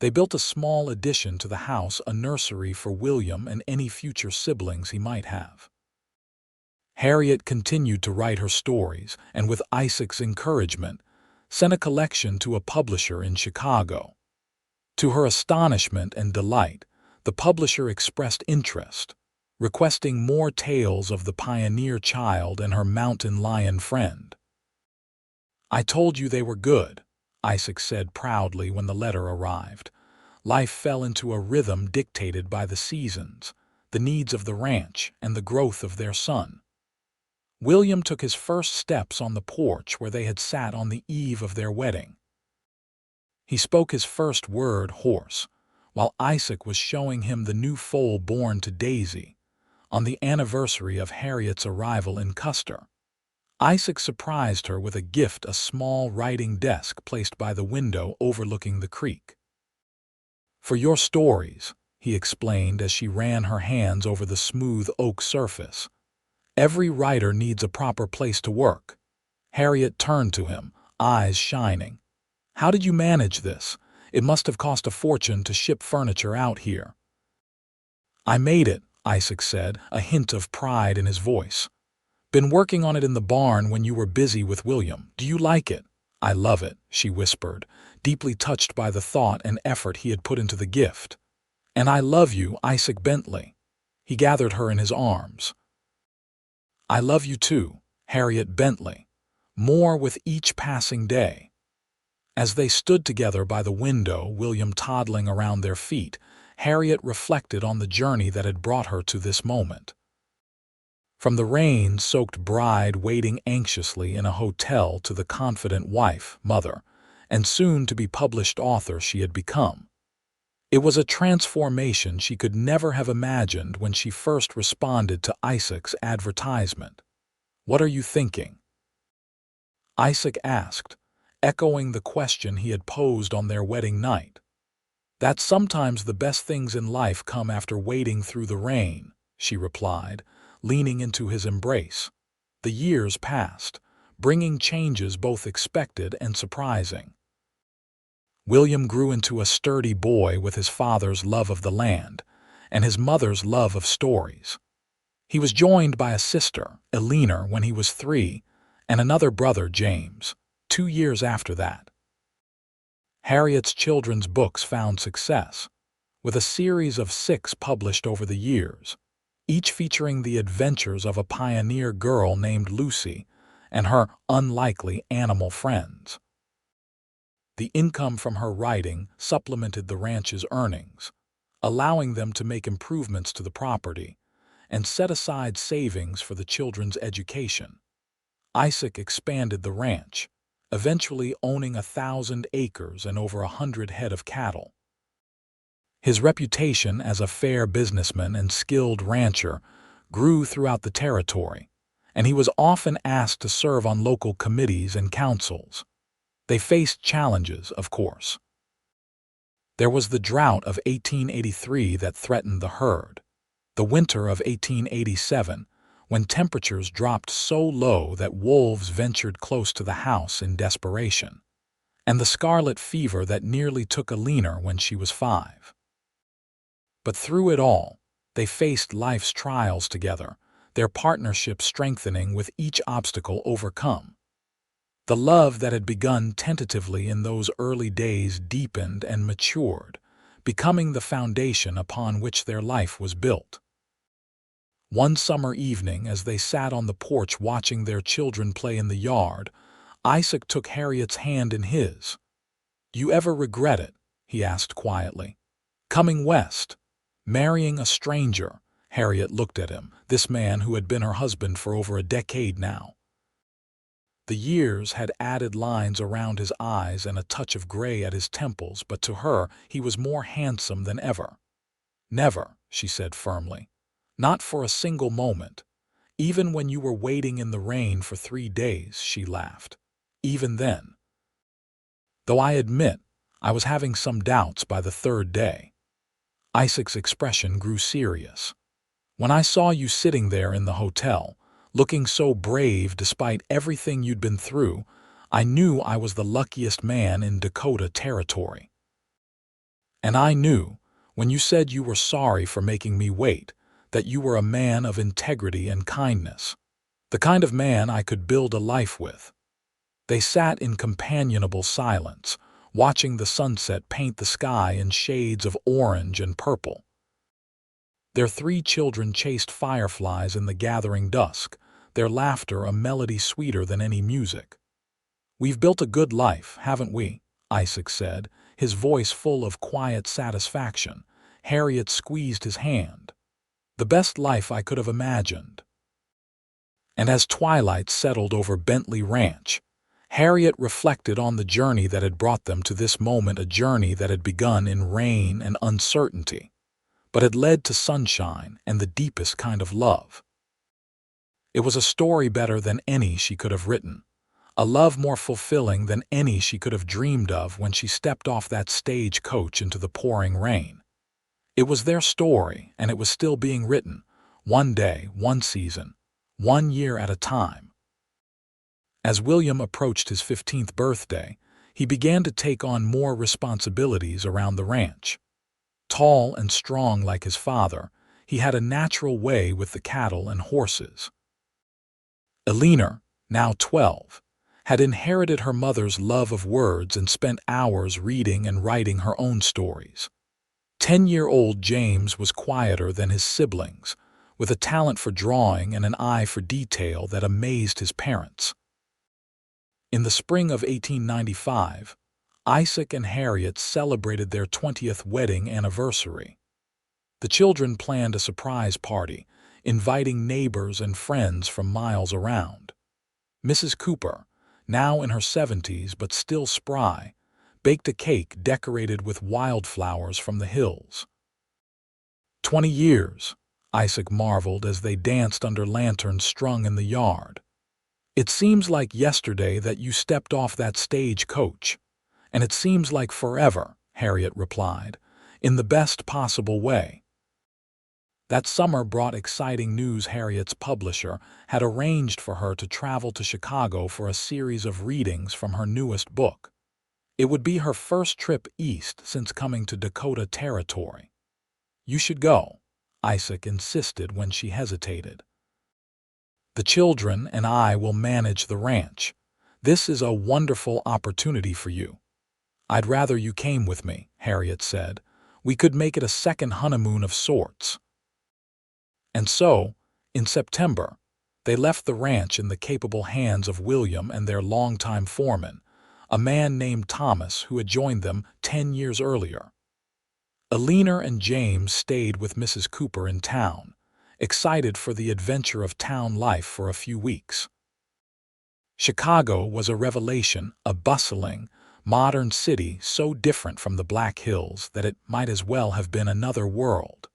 They built a small addition to the house, a nursery for William and any future siblings he might have. Harriet continued to write her stories, and with Isaac's encouragement, sent a collection to a publisher in Chicago. To her astonishment and delight, the publisher expressed interest, requesting more tales of the pioneer child and her mountain lion friend. "I told you they were good," Isaac said proudly when the letter arrived. Life fell into a rhythm dictated by the seasons, the needs of the ranch, and the growth of their son. William took his first steps on the porch where they had sat on the eve of their wedding. He spoke his first word hoarse, while Isaac was showing him the new foal born to Daisy, on the anniversary of Harriet's arrival in Custer. Isaac surprised her with a gift, a small writing desk placed by the window overlooking the creek. "For your stories," he explained as she ran her hands over the smooth oak surface. "Every writer needs a proper place to work." Harriet turned to him, eyes shining. "How did you manage this? It must have cost a fortune to ship furniture out here." "I made it," Isaac said, a hint of pride in his voice. "Been working on it in the barn when you were busy with William. Do you like it?" "I love it," she whispered, deeply touched by the thought and effort he had put into the gift. "And I love you, Isaac Bentley." He gathered her in his arms. "I love you too, Harriet Bentley, more with each passing day." As they stood together by the window, William toddling around their feet, Harriet reflected on the journey that had brought her to this moment. From the rain-soaked bride waiting anxiously in a hotel to the confident wife, mother, and soon-to-be-published author she had become. It was a transformation she could never have imagined when she first responded to Isaac's advertisement. "What are you thinking?" Isaac asked, echoing the question he had posed on their wedding night. "That sometimes the best things in life come after wading through the rain," she replied, leaning into his embrace. The years passed, bringing changes both expected and surprising. William grew into a sturdy boy with his father's love of the land and his mother's love of stories. He was joined by a sister, Eleanor, when he was 3, and another brother, James, 2 years after that. Harriet's children's books found success, with a series of 6 published over the years, each featuring the adventures of a pioneer girl named Lucy and her unlikely animal friends. The income from her writing supplemented the ranch's earnings, allowing them to make improvements to the property and set aside savings for the children's education. Isaac expanded the ranch, eventually owning 1,000 acres and over 100 head of cattle. His reputation as a fair businessman and skilled rancher grew throughout the territory, and he was often asked to serve on local committees and councils. They faced challenges, of course. There was the drought of 1883 that threatened the herd, the winter of 1887, when temperatures dropped so low that wolves ventured close to the house in desperation, and the scarlet fever that nearly took Eleanor when she was 5. But through it all, they faced life's trials together, their partnership strengthening with each obstacle overcome. The love that had begun tentatively in those early days deepened and matured, becoming the foundation upon which their life was built. One summer evening, as they sat on the porch watching their children play in the yard, Isaac took Harriet's hand in his. "You ever regret it?" he asked quietly. "Coming west? Marrying a stranger?" Harriet looked at him, this man who had been her husband for over a decade now. The years had added lines around his eyes and a touch of gray at his temples, but to her he was more handsome than ever. "Never," she said firmly. "Not for a single moment. Even when you were waiting in the rain for 3 days," she laughed. "Even then. Though I admit, I was having some doubts by the 3rd day." Isaac's expression grew serious. "When I saw you sitting there in the hotel, looking so brave despite everything you'd been through, I knew I was the luckiest man in Dakota territory. And I knew, when you said you were sorry for making me wait, that you were a man of integrity and kindness, the kind of man I could build a life with." They sat in companionable silence, watching the sunset paint the sky in shades of orange and purple. Their 3 children chased fireflies in the gathering dusk, their laughter a melody sweeter than any music. "We've built a good life, haven't we?" Isaac said, his voice full of quiet satisfaction. Harriet squeezed his hand. "The best life I could have imagined." And as twilight settled over Bentley Ranch, Harriet reflected on the journey that had brought them to this moment, a journey that had begun in rain and uncertainty, but had led to sunshine and the deepest kind of love. It was a story better than any she could have written, a love more fulfilling than any she could have dreamed of when she stepped off that stagecoach into the pouring rain. It was their story, and it was still being written, one day, one season, 1 year at a time. As William approached his 15th birthday, he began to take on more responsibilities around the ranch. Tall and strong like his father, he had a natural way with the cattle and horses. Eleanor, now 12, had inherited her mother's love of words and spent hours reading and writing her own stories. 10-year-old James was quieter than his siblings, with a talent for drawing and an eye for detail that amazed his parents. In the spring of 1895, Isaac and Harriet celebrated their 20th wedding anniversary. The children planned a surprise party, inviting neighbors and friends from miles around. Mrs. Cooper, now in her 70s but still spry, baked a cake decorated with wildflowers from the hills. 20 years, Isaac marveled as they danced under lanterns strung in the yard. "It seems like yesterday that you stepped off that stagecoach, and it seems like forever," Harriet replied, in the best possible way. That summer brought exciting news. Harriet's publisher had arranged for her to travel to Chicago for a series of readings from her newest book. It would be her first trip east since coming to Dakota Territory. "You should go," Isaac insisted when she hesitated. "The children and I will manage the ranch. This is a wonderful opportunity for you." "I'd rather you came with me," Harriet said. "We could make it a second honeymoon of sorts." And so, in September, they left the ranch in the capable hands of William and their longtime foreman, a man named Thomas who had joined them 10 years earlier. Eleanor and James stayed with Mrs. Cooper in town, excited for the adventure of town life for a few weeks. Chicago was a revelation, a bustling, modern city so different from the Black Hills that it might as well have been another world.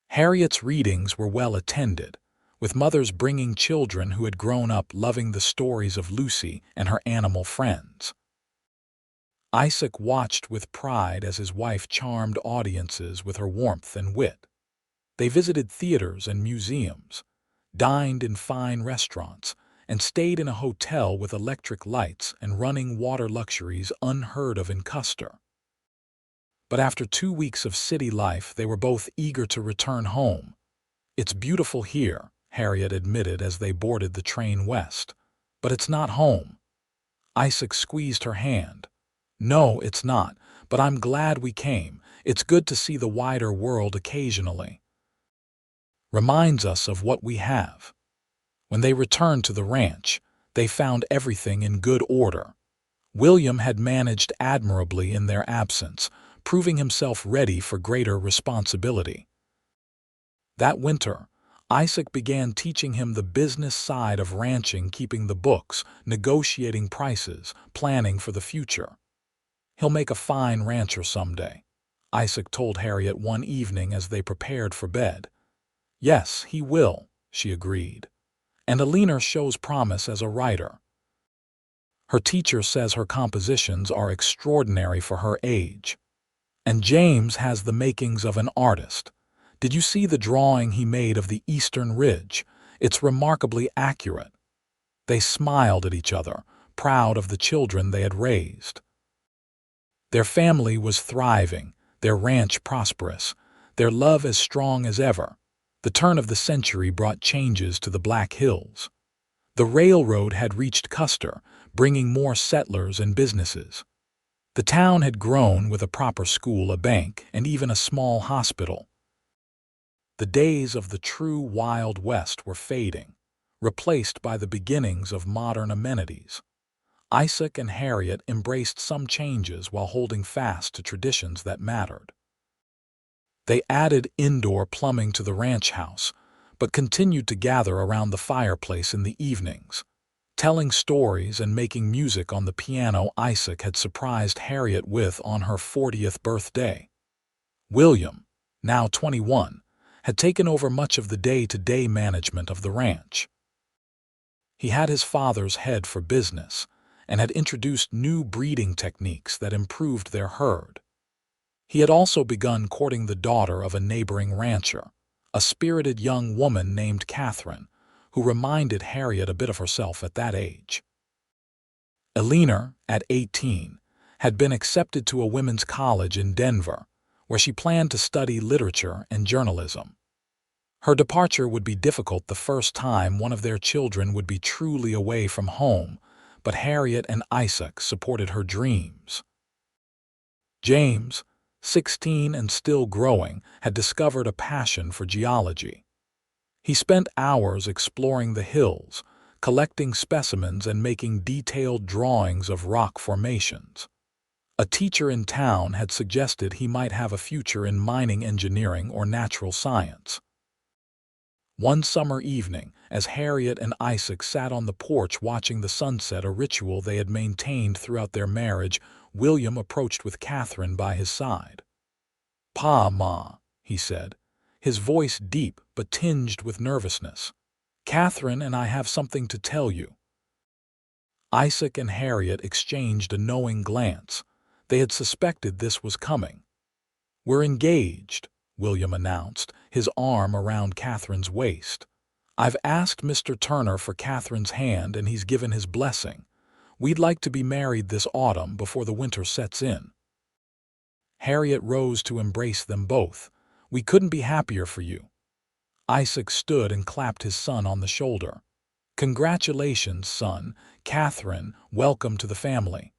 Harriet's readings were well attended, with mothers bringing children who had grown up loving the stories of Lucy and her animal friends. Isaac watched with pride as his wife charmed audiences with her warmth and wit. They visited theaters and museums, dined in fine restaurants, and stayed in a hotel with electric lights and running water, luxuries unheard of in Custer. But after 2 weeks of city life, they were both eager to return home. "It's beautiful here," Harriet admitted as they boarded the train west. "But it's not home." Isaac squeezed her hand. "No, it's not, but I'm glad we came. It's good to see the wider world occasionally. Reminds us of what we have." When they returned to the ranch, they found everything in good order. William had managed admirably in their absence, proving himself ready for greater responsibility. That winter, Isaac began teaching him the business side of ranching, keeping the books, negotiating prices, planning for the future. "He'll make a fine rancher someday," Isaac told Harriet one evening as they prepared for bed. "Yes, he will," she agreed. "And Eleanor shows promise as a writer. Her teacher says her compositions are extraordinary for her age. And James has the makings of an artist. Did you see the drawing he made of the Eastern Ridge? It's remarkably accurate." They smiled at each other, proud of the children they had raised. Their family was thriving, their ranch prosperous, their love as strong as ever. The turn of the century brought changes to the Black Hills. The railroad had reached Custer, bringing more settlers and businesses. The town had grown with a proper school, a bank, and even a small hospital. The days of the true Wild West were fading, replaced by the beginnings of modern amenities. Isaac and Harriet embraced some changes while holding fast to traditions that mattered. They added indoor plumbing to the ranch house, but continued to gather around the fireplace in the evenings, telling stories and making music on the piano Isaac had surprised Harriet with on her 40th birthday. William, now 21, had taken over much of the day-to-day management of the ranch. He had his father's head for business and had introduced new breeding techniques that improved their herd. He had also begun courting the daughter of a neighboring rancher, a spirited young woman named Catherine, who reminded Harriet a bit of herself at that age. Eleanor, at 18, had been accepted to a women's college in Denver, where she planned to study literature and journalism. Her departure would be difficult the first time one of their children would be truly away from home, but Harriet and Isaac supported her dreams. James, 16 and still growing, had discovered a passion for geology. He spent hours exploring the hills, collecting specimens and making detailed drawings of rock formations. A teacher in town had suggested he might have a future in mining engineering or natural science. One summer evening, as Harriet and Isaac sat on the porch watching the sunset, a ritual they had maintained throughout their marriage, William approached with Catherine by his side. "Pa, Ma," he said, his voice deep but tinged with nervousness. "Catherine and I have something to tell you." Isaac and Harriet exchanged a knowing glance. They had suspected this was coming. "We're engaged," William announced, his arm around Catherine's waist. "I've asked Mr. Turner for Catherine's hand and he's given his blessing. We'd like to be married this autumn before the winter sets in." Harriet rose to embrace them both. "We couldn't be happier for you." Isaac stood and clapped his son on the shoulder. "Congratulations, son. Catherine, welcome to the family."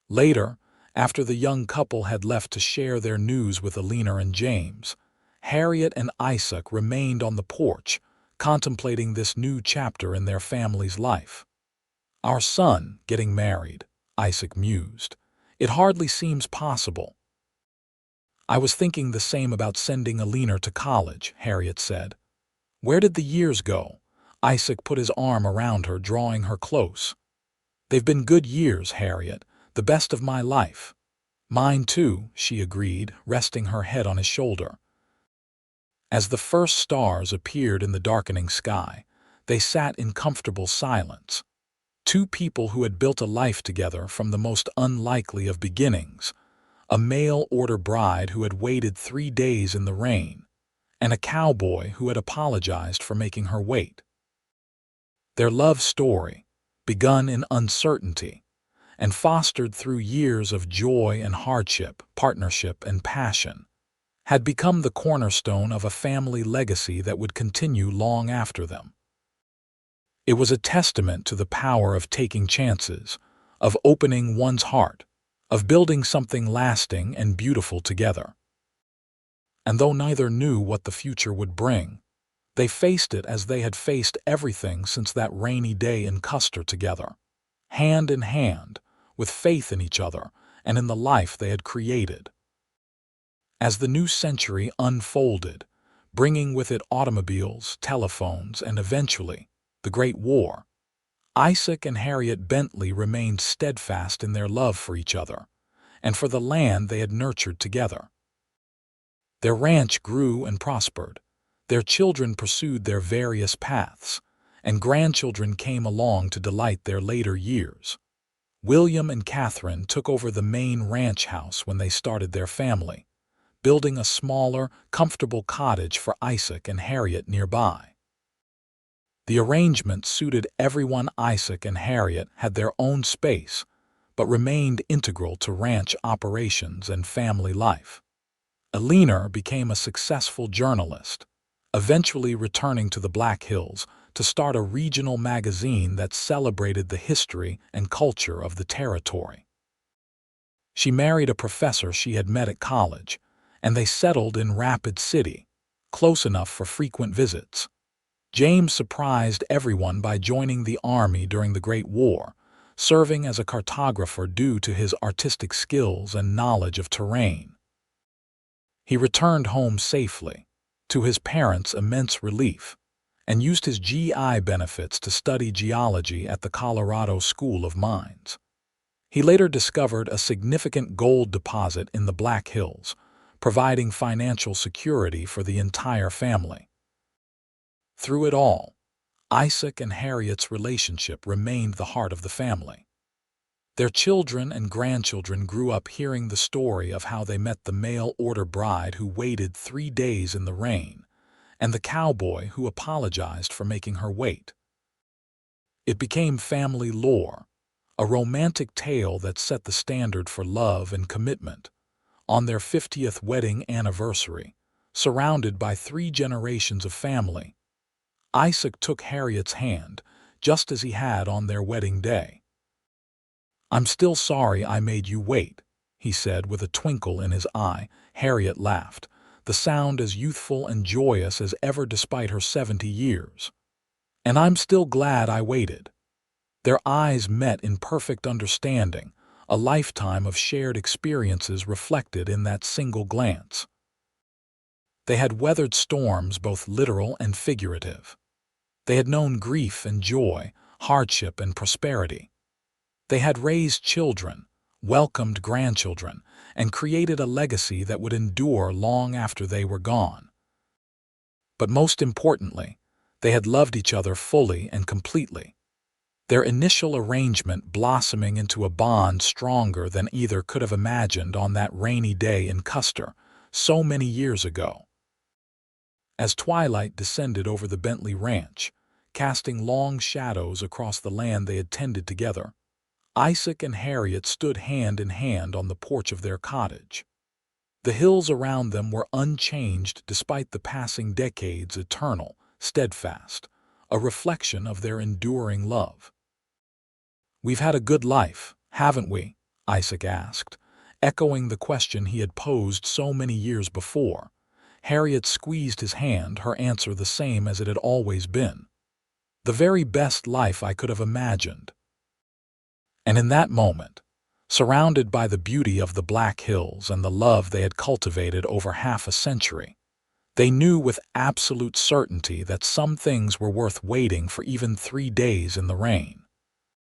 Later, after the young couple had left to share their news with Eleanor and James, Harriet and Isaac remained on the porch, contemplating this new chapter in their family's life. "Our son getting married," Isaac mused. "It hardly seems possible." "I was thinking the same about sending Eleanor to college," Harriet said. "Where did the years go?" Isaac put his arm around her, drawing her close. "They've been good years, Harriet. The best of my life." "Mine too," she agreed, resting her head on his shoulder. As the first stars appeared in the darkening sky, they sat in comfortable silence. Two people who had built a life together from the most unlikely of beginnings, a mail-order bride who had waited 3 days in the rain, and a cowboy who had apologized for making her wait. Their love story, begun in uncertainty, and fostered through years of joy and hardship, partnership and passion, had become the cornerstone of a family legacy that would continue long after them. It was a testament to the power of taking chances, of opening one's heart, of building something lasting and beautiful together. And though neither knew what the future would bring, they faced it as they had faced everything since that rainy day in Custer together, hand in hand, with faith in each other and in the life they had created. As the new century unfolded, bringing with it automobiles, telephones, and eventually the Great War, Isaac and Harriet Bentley remained steadfast in their love for each other and for the land they had nurtured together. Their ranch grew and prospered. Their children pursued their various paths, and grandchildren came along to delight their later years. William and Catherine took over the main ranch house when they started their family, building a smaller, comfortable cottage for Isaac and Harriet nearby. The arrangement suited everyone. Isaac and Harriet had their own space, but remained integral to ranch operations and family life. Eleanor became a successful journalist, eventually returning to the Black Hills to start a regional magazine that celebrated the history and culture of the territory. She married a professor she had met at college, and they settled in Rapid City, close enough for frequent visits. James surprised everyone by joining the Army during the Great War, serving as a cartographer due to his artistic skills and knowledge of terrain. He returned home safely, to his parents' immense relief, and used his GI benefits to study geology at the Colorado School of Mines. He later discovered a significant gold deposit in the Black Hills, providing financial security for the entire family. Through it all, Isaac and Harriet's relationship remained the heart of the family. Their children and grandchildren grew up hearing the story of how they met the mail-order bride who waited 3 days in the rain, and the cowboy who apologized for making her wait. It became family lore, a romantic tale that set the standard for love and commitment. On their 50th wedding anniversary, surrounded by 3 generations of family, Isaac took Harriet's hand, just as he had on their wedding day. "I'm still sorry I made you wait," he said with a twinkle in his eye. Harriet laughed, the sound as youthful and joyous as ever despite her 70 years. "And I'm still glad I waited." Their eyes met in perfect understanding, a lifetime of shared experiences reflected in that single glance. They had weathered storms both literal and figurative. They had known grief and joy, hardship and prosperity. They had raised children, welcomed grandchildren, and created a legacy that would endure long after they were gone. But most importantly, they had loved each other fully and completely, their initial arrangement blossoming into a bond stronger than either could have imagined on that rainy day in Custer, so many years ago. As twilight descended over the Bentley ranch, casting long shadows across the land they had tended together, Isaac and Harriet stood hand in hand on the porch of their cottage. The hills around them were unchanged despite the passing decades, eternal, steadfast, a reflection of their enduring love. "We've had a good life, haven't we?" Isaac asked, echoing the question he had posed so many years before. Harriet squeezed his hand, her answer the same as it had always been. "The very best life I could have imagined." And in that moment, surrounded by the beauty of the Black Hills and the love they had cultivated over half a century, they knew with absolute certainty that some things were worth waiting for even 3 days in the rain.